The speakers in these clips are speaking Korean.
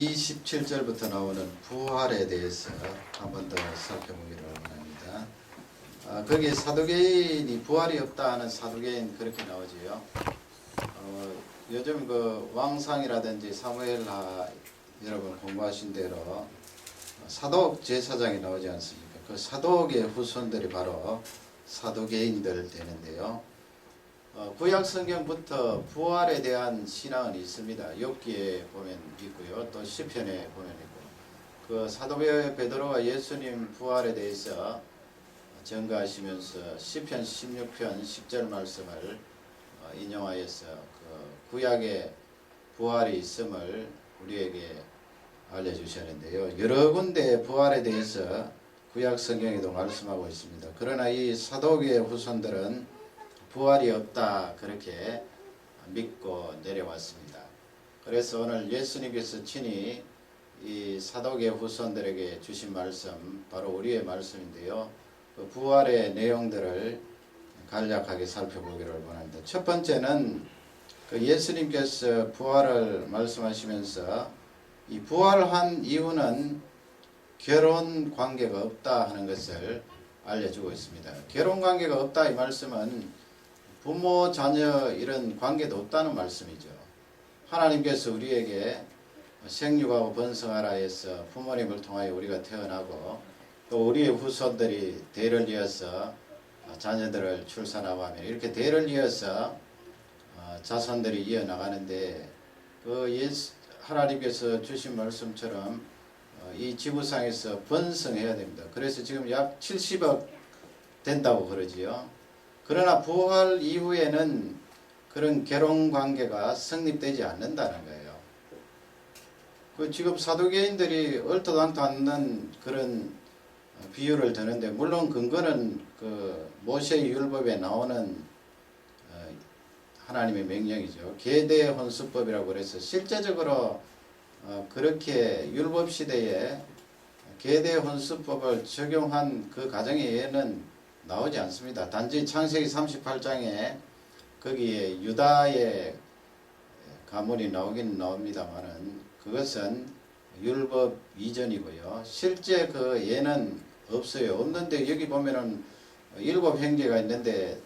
27절부터 나오는 부활에 대해서 한 번 더 살펴보기를 원합니다. 거기 사두개인이 부활이 없다 하는 사두개인 그렇게 나오지요. 요즘 그 왕상이라든지 사무엘하 여러분 공부하신 대로 사독 제사장이 나오지 않습니까? 그 사독의 후손들이 바로 사두개인들 되는데요. 구약 성경부터 부활에 대한 신앙은 있습니다. 욥기에 보면 있고요. 또 시편에 보면 있고. 그 사도 베드로가 예수님 부활에 대해서 증거하시면서 시편 16편 10절 말씀을 인용하여서 그 구약의 부활이 있음을 우리에게 알려주셨는데요. 여러 군데 부활에 대해서 구약 성경에도 말씀하고 있습니다. 그러나 이 사독의 후손들은 부활이 없다 그렇게 믿고 내려왔습니다. 그래서 오늘 예수님께서 친히 이 사독의 후손들에게 주신 말씀 바로 우리의 말씀인데요. 그 부활의 내용들을 간략하게 살펴보기를 원합니다. 첫 번째는 그 예수님께서 부활을 말씀하시면서 이 부활한 이유는 결혼 관계가 없다 하는 것을 알려주고 있습니다. 결혼 관계가 없다 이 말씀은 부모, 자녀 이런 관계도 없다는 말씀이죠. 하나님께서 우리에게 생육하고 번성하라 해서 부모님을 통하여 우리가 태어나고 또 우리의 후손들이 대를 이어서 자녀들을 출산하고 하면 이렇게 대를 이어서 자손들이 이어나가는데 그 하나님께서 주신 말씀처럼 이 지구상에서 번성해야 됩니다. 그래서 지금 약 70억 된다고 그러지요. 그러나 부활 이후에는 그런 결혼 관계가 성립되지 않는다는 거예요. 그 지금 사두개인들이 얼토당토 않는 그런 비유를 드는데 물론 근거는 그 모세의 율법에 나오는 하나님의 명령이죠. 계대 혼수법이라고 그래서 실제적으로 그렇게 율법 시대에 계대 혼수법을 적용한 그 가정에는 나오지 않습니다. 단지 창세기 38장에 거기에 유다의 가문이 나오긴 나옵니다만은 그것은 율법 이전이고요. 실제 그 예는 없어요. 없는데 여기 보면은 7 형제가 있는데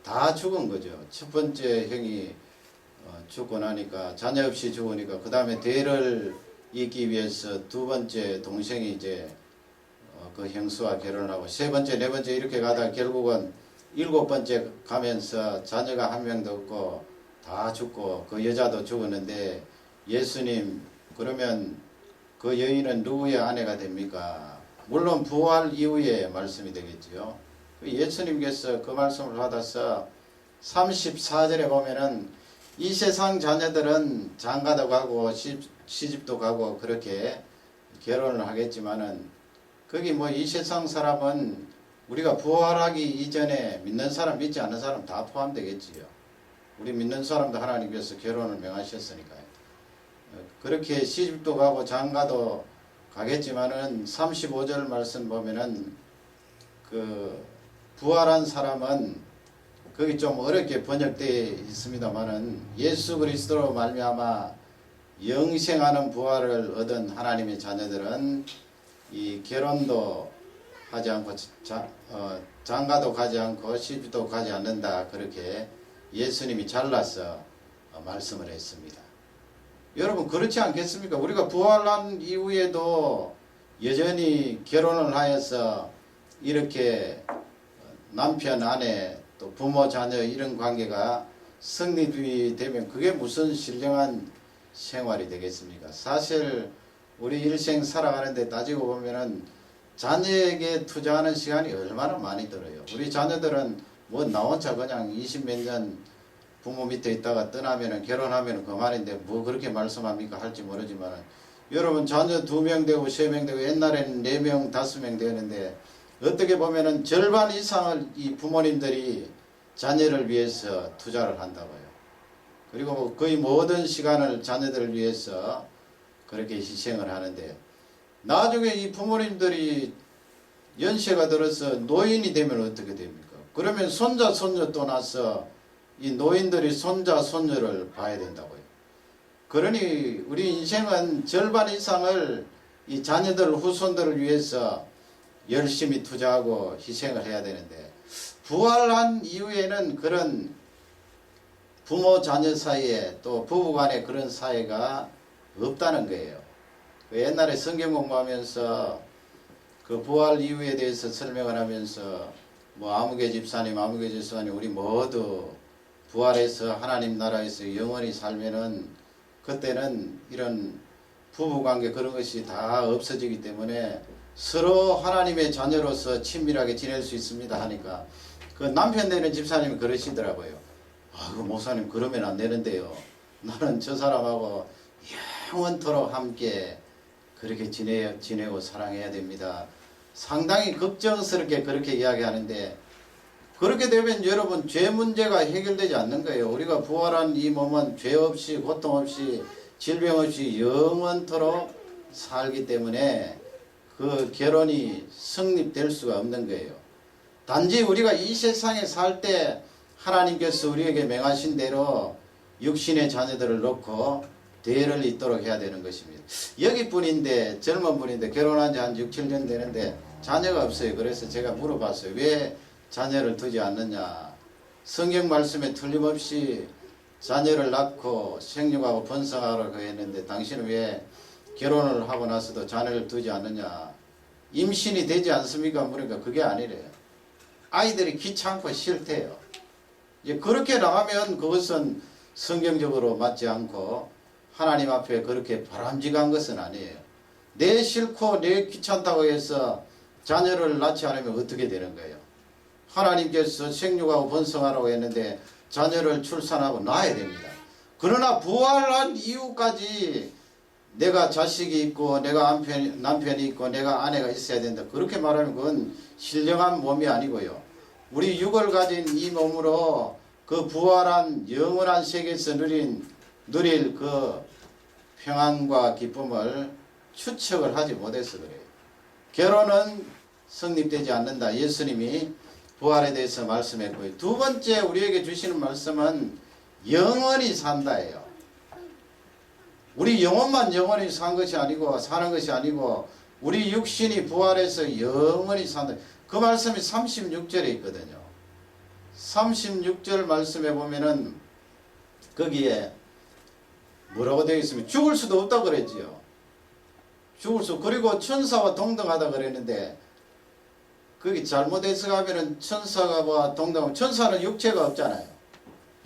다 죽은 거죠. 첫 번째 형이 죽고 나니까 자녀 없이 죽으니까 그 다음에 대를 잇기 위해서 두 번째 동생이 이제 그 형수와 결혼하고 세 번째, 네 번째 이렇게 가다가 결국은 7번째 가면서 자녀가 한 명도 없고 다 죽고 그 여자도 죽었는데 예수님 그러면 그 여인은 누구의 아내가 됩니까? 물론 부활 이후에 말씀이 되겠지요. 예수님께서 그 말씀을 받아서 34절에 보면은 이 세상 자녀들은 장가도 가고 시집도 가고 그렇게 결혼을 하겠지만은 거기 뭐 이 세상 사람은 우리가 부활하기 이전에 믿는 사람 믿지 않는 사람 다 포함되겠지요. 우리 믿는 사람도 하나님께서 결혼을 명하셨으니까요. 그렇게 시집도 가고 장가도 가겠지만은 35절 말씀 보면은 그 부활한 사람은 거기 좀 어렵게 번역되어 있습니다만은 예수 그리스도로 말미암아 영생하는 부활을 얻은 하나님의 자녀들은 이 결혼도 하지 않고 장가도 가지 않고 시집도 가지 않는다 그렇게 예수님이 잘라서 말씀을 했습니다. 여러분 그렇지 않겠습니까? 우리가 부활한 이후에도 여전히 결혼을 하여서 이렇게 남편 아내 또 부모 자녀 이런 관계가 성립이 되면 그게 무슨 신령한 생활이 되겠습니까? 사실 우리 일생 살아가는데 따지고 보면은 자녀에게 투자하는 시간이 얼마나 많이 들어요. 우리 자녀들은 뭐 나 혼자 그냥 20몇 년 부모 밑에 있다가 떠나면은 결혼하면은 그만인데 뭐 그렇게 말씀합니까? 할지 모르지만은 여러분 자녀 2명 되고 3명 되고 옛날에는 4명 5명 되었는데 어떻게 보면은 절반 이상을 이 부모님들이 자녀를 위해서 투자를 한다고요. 그리고 거의 모든 시간을 자녀들을 위해서 그렇게 희생을 하는데 나중에 이 부모님들이 연세가 들어서 노인이 되면 어떻게 됩니까? 그러면 손자 손녀 또 나서 이 노인들이 손자 손녀를 봐야 된다고요. 그러니 우리 인생은 절반 이상을 이 자녀들 후손들을 위해서 열심히 투자하고 희생을 해야 되는데, 부활한 이후에는 그런 부모 자녀 사이에 또 부부 간에 그런 사이가 없다는 거예요. 그 옛날에 성경 공부하면서 그 부활 이후에 대해서 설명을 하면서 뭐 아무개 집사님 우리 모두 부활해서 하나님 나라에서 영원히 살면은 그때는 이런 부부관계 그런 것이 다 없어지기 때문에 서로 하나님의 자녀로서 친밀하게 지낼 수 있습니다 하니까 그 남편 되는 집사님이 그러시더라고요. 그 목사님 그러면 안 되는데요. 나는 저 사람하고 영원토록 함께 그렇게 지내고 사랑해야 됩니다. 상당히 걱정스럽게 그렇게 이야기하는데, 그렇게 되면 여러분 죄 문제가 해결되지 않는 거예요. 우리가 부활한 이 몸은 죄 없이 고통 없이 질병 없이 영원토록 살기 때문에 그 결혼이 성립될 수가 없는 거예요. 단지 우리가 이 세상에 살 때 하나님께서 우리에게 명하신 대로 육신의 자녀들을 놓고 대를 잇도록 해야 되는 것입니다. 여기 분인데 젊은 분인데 결혼한 지 한 6, 7년 되는데 자녀가 없어요. 그래서 제가 물어봤어요. 왜 자녀를 두지 않느냐. 성경 말씀에 틀림없이 자녀를 낳고 생육하고 번성하라고 했는데 당신은 왜 결혼을 하고 나서도 자녀를 두지 않느냐. 임신이 되지 않습니까? 물으니까 그게 아니래요. 아이들이 귀찮고 싫대요. 이제 그렇게 나가면 그것은 성경적으로 맞지 않고 하나님 앞에 그렇게 바람직한 것은 아니에요. 내 싫고 내 귀찮다고 해서 자녀를 낳지 않으면 어떻게 되는 거예요? 하나님께서 생육하고 번성하라고 했는데 자녀를 출산하고 낳아야 됩니다. 그러나 부활한 이후까지 내가 자식이 있고 내가 남편이 있고 내가 아내가 있어야 된다. 그렇게 말하면 그건 신령한 몸이 아니고요. 우리 육을 가진 이 몸으로 그 부활한 영원한 세계에서 누릴 그 평안과 기쁨을 추측을 하지 못해서 그래요. 결혼은 성립되지 않는다. 예수님이 부활에 대해서 말씀했고요. 두 번째 우리에게 주시는 말씀은 영원히 산다예요. 우리 영혼만 영원히 사는 것이 아니고 우리 육신이 부활해서 영원히 산다. 그 말씀이 36절에 있거든요. 36절 말씀에 보면은 거기에 뭐라고 되어 있으면 죽을 수도 없다고 그랬지요. 그리고 천사와 동등하다 그랬는데 거기 잘못해서 가면은 천사와 동등하면 천사는 육체가 없잖아요.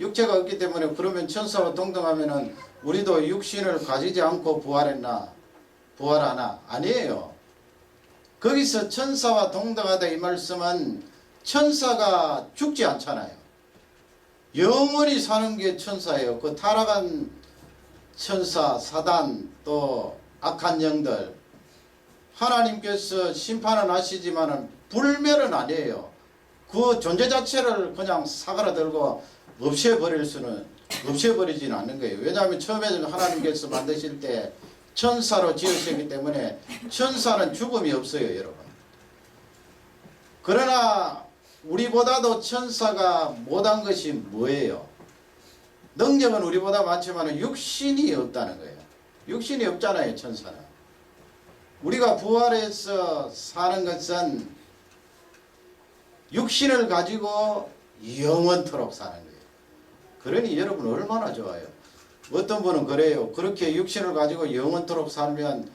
육체가 없기 때문에 그러면 천사와 동등하면은 우리도 육신을 가지지 않고 부활하나? 아니에요. 거기서 천사와 동등하다 이 말씀은 천사가 죽지 않잖아요. 영원히 사는 게 천사예요. 그 타락한 천사, 사단, 또 악한 영들 하나님께서 심판은 하시지만은 불멸은 아니에요. 그 존재 자체를 그냥 사그라들고 없애버리지는 않는 거예요. 왜냐하면 처음에 하나님께서 만드실 때 천사로 지으셨기 때문에 천사는 죽음이 없어요, 여러분. 그러나 우리보다도 천사가 못한 것이 뭐예요? 능력은 우리보다 많지만 육신이 없다는 거예요. 육신이 없잖아요, 천사는. 우리가 부활해서 사는 것은 육신을 가지고 영원토록 사는 거예요. 그러니 여러분 얼마나 좋아요. 어떤 분은 그래요. 그렇게 육신을 가지고 영원토록 살면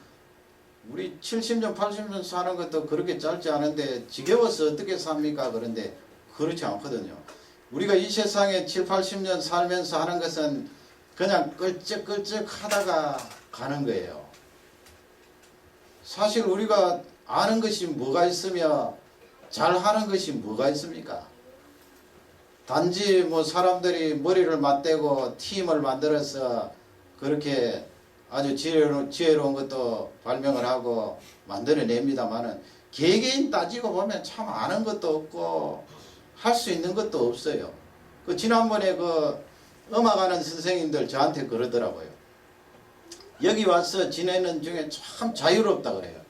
우리 70년 80년 사는 것도 그렇게 짧지 않은데 지겨워서 어떻게 삽니까? 그런데 그렇지 않거든요. 우리가 이 세상에 7, 80년 살면서 하는 것은 그냥 끌적끌적 하다가 가는 거예요. 사실 우리가 아는 것이 뭐가 있으며 잘하는 것이 뭐가 있습니까? 단지 뭐 사람들이 머리를 맞대고 팀을 만들어서 그렇게 아주 지혜로운 것도 발명을 하고 만들어냅니다만은 개개인 따지고 보면 참 아는 것도 없고 할 수 있는 것도 없어요. 그 지난번에 그 음악하는 선생님들 저한테 그러더라고요. 여기 와서 지내는 중에 참 자유롭다 그래요.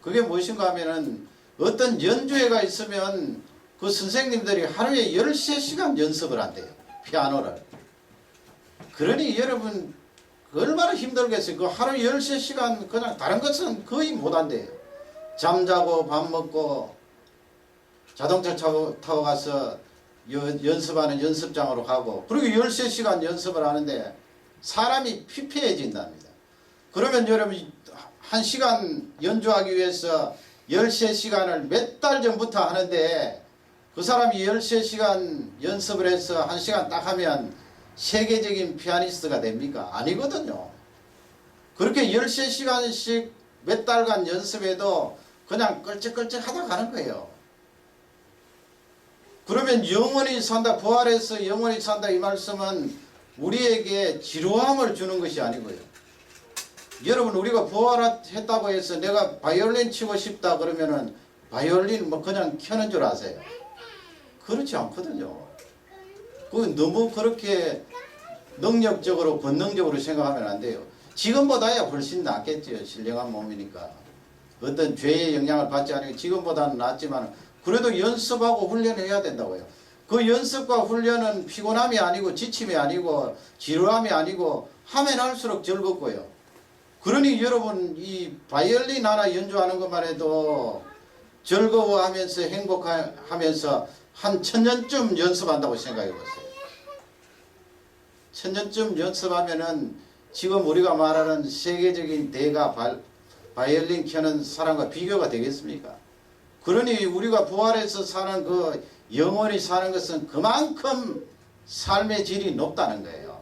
그게 무엇인가 하면은 어떤 연주회가 있으면 그 선생님들이 하루에 13시간 연습을 한대요. 피아노를. 그러니 여러분 얼마나 힘들겠어요. 그 하루 13시간 그냥 다른 것은 거의 못한대요. 잠자고 밥 먹고 자동차 타고 가서 연습하는 연습장으로 가고, 그리고 13시간 연습을 하는데 사람이 피폐해진답니다. 그러면 여러분 1시간 연주하기 위해서 13시간을 몇 달 전부터 하는데, 그 사람이 13시간 연습을 해서 1시간 딱 하면 세계적인 피아니스트가 됩니까? 아니거든요. 그렇게 13시간씩 몇 달간 연습해도 그냥 끌적끌적 하다 가는 거예요. 그러면 영원히 산다, 부활해서 영원히 산다, 이 말씀은 우리에게 지루함을 주는 것이 아니고요. 여러분, 우리가 부활했다고 해서 내가 바이올린 치고 싶다 그러면은 바이올린 뭐 그냥 켜는 줄 아세요? 그렇지 않거든요. 그건 너무 그렇게 능력적으로 본능적으로 생각하면 안 돼요. 지금보다야 훨씬 낫겠죠. 신령한 몸이니까. 어떤 죄의 영향을 받지 않으니까 지금보다는 낫지만, 그래도 연습하고 훈련해야 된다고요. 그 연습과 훈련은 피곤함이 아니고 지침이 아니고 지루함이 아니고 하면 할수록 즐겁고요. 그러니 여러분, 이 바이올린 하나 연주하는 것만 해도 즐거워하면서 행복하면서 한 1000년쯤 연습한다고 생각해 보세요. 1000년쯤 연습하면은 지금 우리가 말하는 세계적인 대가 바이올린 켜는 사람과 비교가 되겠습니까? 그러니 우리가 부활해서 사는 그 영원히 사는 것은 그만큼 삶의 질이 높다는 거예요.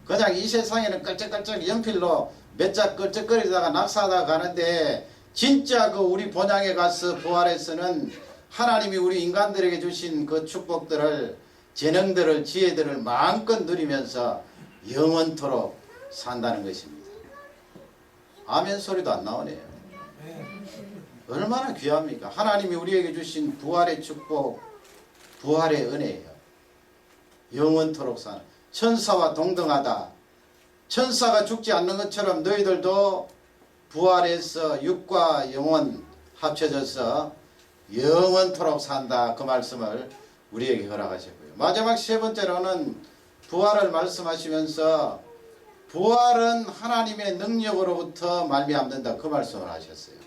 그냥 이 세상에는 끌적끌적 연필로 몇 자 끌적거리다가 낙사하다가 가는데, 진짜 그 우리 본향에 가서 부활해서는 하나님이 우리 인간들에게 주신 그 축복들을, 재능들을, 지혜들을 마음껏 누리면서 영원토록 산다는 것입니다. 아멘 소리도 안 나오네요. 얼마나 귀합니까? 하나님이 우리에게 주신 부활의 축복, 부활의 은혜예요. 영원토록 사는, 천사와 동등하다. 천사가 죽지 않는 것처럼 너희들도 부활해서 육과 영혼 합쳐져서 영원토록 산다. 그 말씀을 우리에게 허락하셨고요. 마지막 세 번째로는 부활을 말씀하시면서 부활은 하나님의 능력으로부터 말미암는다. 그 말씀을 하셨어요.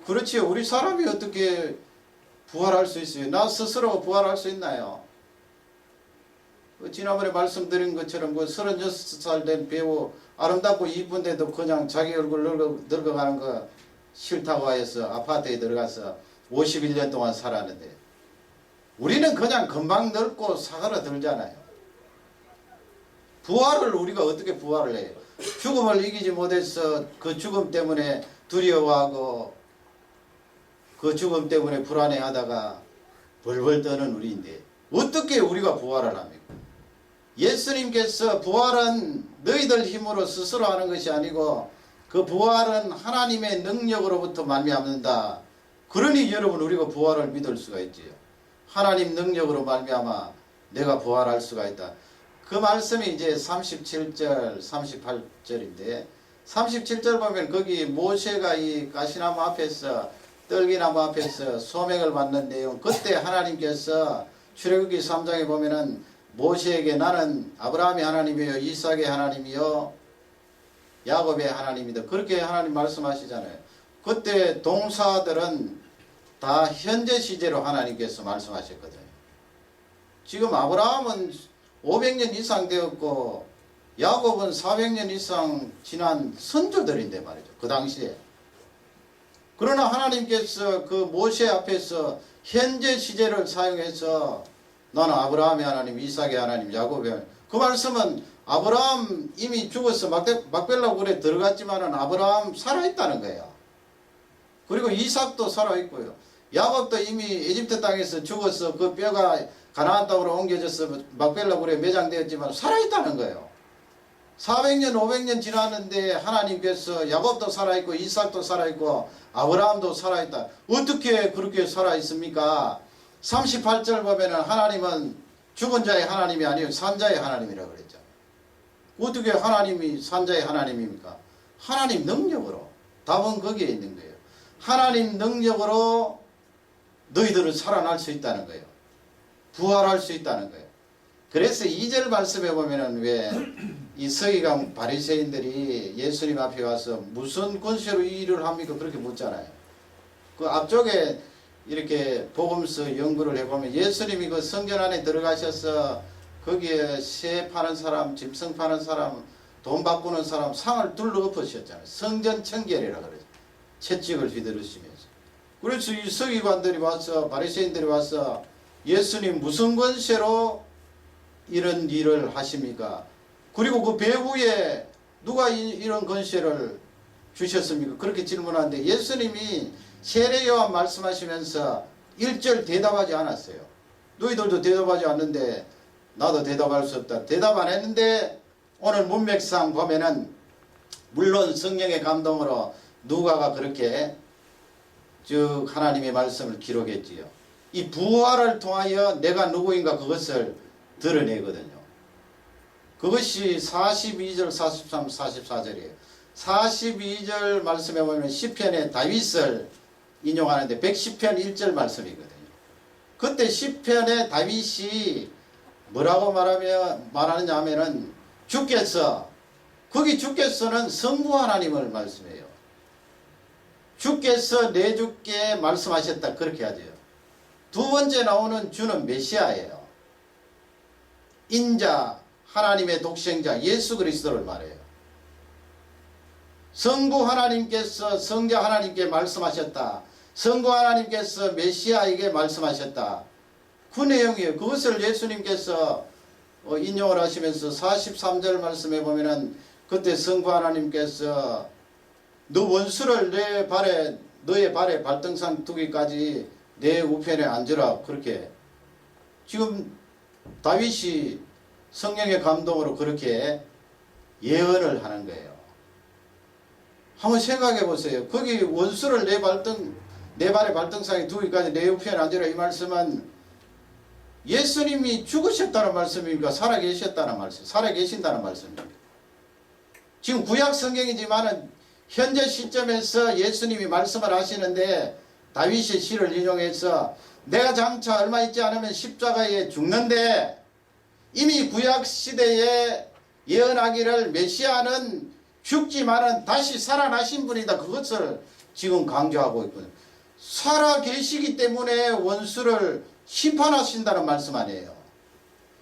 그렇지요. 우리 사람이 어떻게 부활할 수 있어요? 나 스스로 부활할 수 있나요? 지난번에 말씀드린 것처럼 그 36살 된 배우, 아름답고 이쁜데도 그냥 자기 얼굴 늙어가는 거 싫다고 해서 아파트에 들어가서 51년 동안 살았는데, 우리는 그냥 금방 늙고 사그라들잖아요. 부활을 우리가 어떻게 부활을 해요? 죽음을 이기지 못해서 그 죽음 때문에 두려워하고 그 죽음 때문에 불안해하다가 벌벌 떠는 우리인데 어떻게 우리가 부활을 합니까? 예수님께서 부활은 너희들 힘으로 스스로 하는 것이 아니고 그 부활은 하나님의 능력으로부터 말미암는다. 그러니 여러분, 우리가 부활을 믿을 수가 있지요. 하나님 능력으로 말미암아 내가 부활할 수가 있다. 그 말씀이 이제 37절, 38절인데 37절 보면 거기 모세가 이 가시나무 앞에서, 떨기나무 앞에서 소명을 받는 내용, 그때 하나님께서 출애굽기 3장에 보면은 모세에게 나는 아브라함의 하나님이요 이삭의 하나님이요 야곱의 하나님이다. 그렇게 하나님 말씀하시잖아요. 그때 동사들은 다 현재 시제로 하나님께서 말씀하셨거든요. 지금 아브라함은 500년 이상 되었고 야곱은 400년 이상 지난 선조들인데 말이죠. 그 당시에. 그러나 하나님께서 그 모세 앞에서 현재 시제를 사용해서 나는 아브라함의 하나님, 이삭의 하나님, 야곱의 하나님. 그 말씀은 아브라함 이미 죽어서 막벨라 굴에 들어갔지만은 아브라함 살아있다는 거예요. 그리고 이삭도 살아있고요. 야곱도 이미 에집트 땅에서 죽어서 그 뼈가 가나안 땅으로 옮겨져서 막벨라 굴에 매장되었지만 살아있다는 거예요. 400년, 500년 지났는데 하나님께서 야곱도 살아있고 이삭도 살아있고 아브라함도 살아있다. 어떻게 그렇게 살아있습니까? 38절 보면은 하나님은 죽은 자의 하나님이 아니요 산자의 하나님이라고 그랬잖아요. 어떻게 하나님이 산자의 하나님입니까? 하나님 능력으로. 답은 거기에 있는 거예요. 하나님 능력으로 너희들은 살아날 수 있다는 거예요. 부활할 수 있다는 거예요. 그래서 2절 말씀에 보면은 왜 이 서기관 바리새인들이 예수님 앞에 와서 무슨 권세로 이 일을 합니까? 그렇게 묻잖아요. 그 앞쪽에 이렇게 복음서 연구를 해보면 예수님이 그 성전 안에 들어가셔서 거기에 새 파는 사람, 짐승 파는 사람, 돈 바꾸는 사람 상을 둘러 엎으셨잖아요. 성전 청결이라 그러죠. 채찍을 휘두르시면서. 그래서 이 서기관들이 와서 바리새인들이 와서 예수님 무슨 권세로 이런 일을 하십니까? 그리고 그 배후에 누가 이런 권세를 주셨습니까? 그렇게 질문하는데 예수님이 세례요한 말씀하시면서 1절 대답하지 않았어요. 너희들도 대답하지 않는데 나도 대답할 수 없다. 대답 안 했는데 오늘 문맥상 보면은 물론 성령의 감동으로 누가가 그렇게 즉 하나님의 말씀을 기록했지요. 이 부활을 통하여 내가 누구인가 그것을 드러내거든요. 그것이 42절, 43, 44절이에요. 42절 말씀에 보면 시편의 다윗을 인용하는데 110편 1절 말씀이거든요. 그때 시편의 다윗이 뭐라고 말하느냐 하면은 주께서, 거기 주께서는 성부 하나님을 말씀해요. 주께서 내 주께 말씀하셨다 그렇게 하죠. 두 번째 나오는 주는 메시아예요. 인자, 하나님의 독생자 예수 그리스도를 말해요. 성부 하나님께서 성자 하나님께 말씀하셨다. 성부 하나님께서 메시아에게 말씀하셨다. 그 내용이에요. 그것을 예수님께서 인용을 하시면서 43절 말씀에 보면은 그때 성부 하나님께서 너 원수를 너의 발에 발등상 두기까지 내 우편에 앉으라 그렇게 지금 다윗이 성령의 감동으로 그렇게 예언을 하는 거예요. 한번 생각해 보세요. 거기 원수를 내 발에 발등상에 두기까지 내 우편에 앉으라 이 말씀은 예수님이 죽으셨다는 말씀입니까? 살아계셨다는 말씀, 살아계신다는 말씀입니다. 지금 구약 성경이지만은 현재 시점에서 예수님이 말씀을 하시는데 다윗의 시를 인용해서 내가 장차 얼마 있지 않으면 십자가에 죽는데 이미 구약 시대에 예언하기를 메시아는 죽지만은 다시 살아나신 분이다. 그것을 지금 강조하고 있거든요. 살아계시기 때문에 원수를 심판하신다는 말씀 아니에요.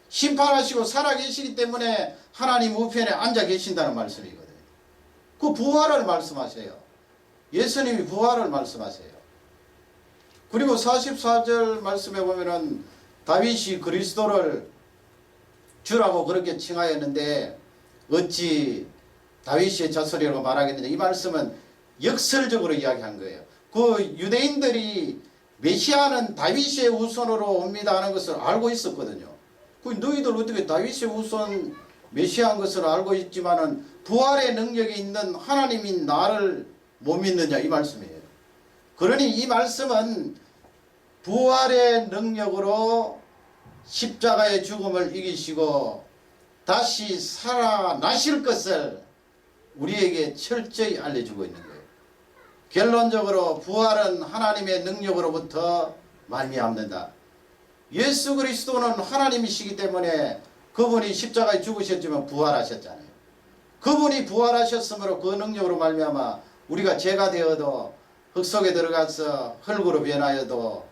심판하시고 살아계시기 때문에 하나님 우편에 앉아 계신다는 말씀이거든요. 그 부활을 말씀하세요. 예수님이 부활을 말씀하세요. 그리고 44절 말씀에 보면은 다윗이 그리스도를 주라고 그렇게 칭하였는데 어찌 다윗의 자손이라고 말하겠느냐. 이 말씀은 역설적으로 이야기한 거예요. 그 유대인들이 메시아는 다윗의 후손으로 옵니다 하는 것을 알고 있었거든요. 그 너희들 어떻게 다윗의 후손 메시아인 것을 알고 있지만은 부활의 능력이 있는 하나님인 나를 못 믿느냐 이 말씀이에요. 그러니 이 말씀은 부활의 능력으로 십자가의 죽음을 이기시고 다시 살아나실 것을 우리에게 철저히 알려주고 있는 거예요. 결론적으로 부활은 하나님의 능력으로부터 말미암는다. 예수 그리스도는 하나님이시기 때문에 그분이 십자가에 죽으셨지만 부활하셨잖아요. 그분이 부활하셨으므로 그 능력으로 말미암아 우리가 죄가 되어도 흙 속에 들어가서 흙으로 변하여도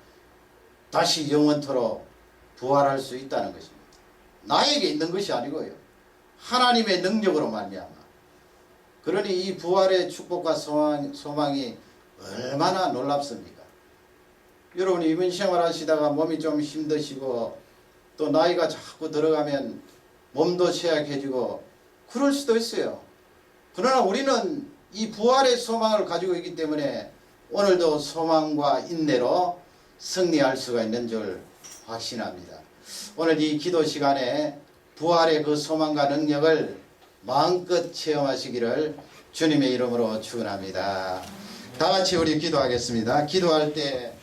다시 영원토록 부활할 수 있다는 것입니다. 나에게 있는 것이 아니고요. 하나님의 능력으로 말미암아. 그러니 이 부활의 축복과 소망이 얼마나 놀랍습니까? 여러분 이민 생활하시다가 몸이 좀 힘드시고 또 나이가 자꾸 들어가면 몸도 쇠약해지고 그럴 수도 있어요. 그러나 우리는 이 부활의 소망을 가지고 있기 때문에 오늘도 소망과 인내로 승리할 수가 있는 줄 확신합니다. 오늘 이 기도 시간에 부활의 그 소망과 능력을 마음껏 체험하시기를 주님의 이름으로 축원합니다. 다 같이 우리 기도하겠습니다. 기도할 때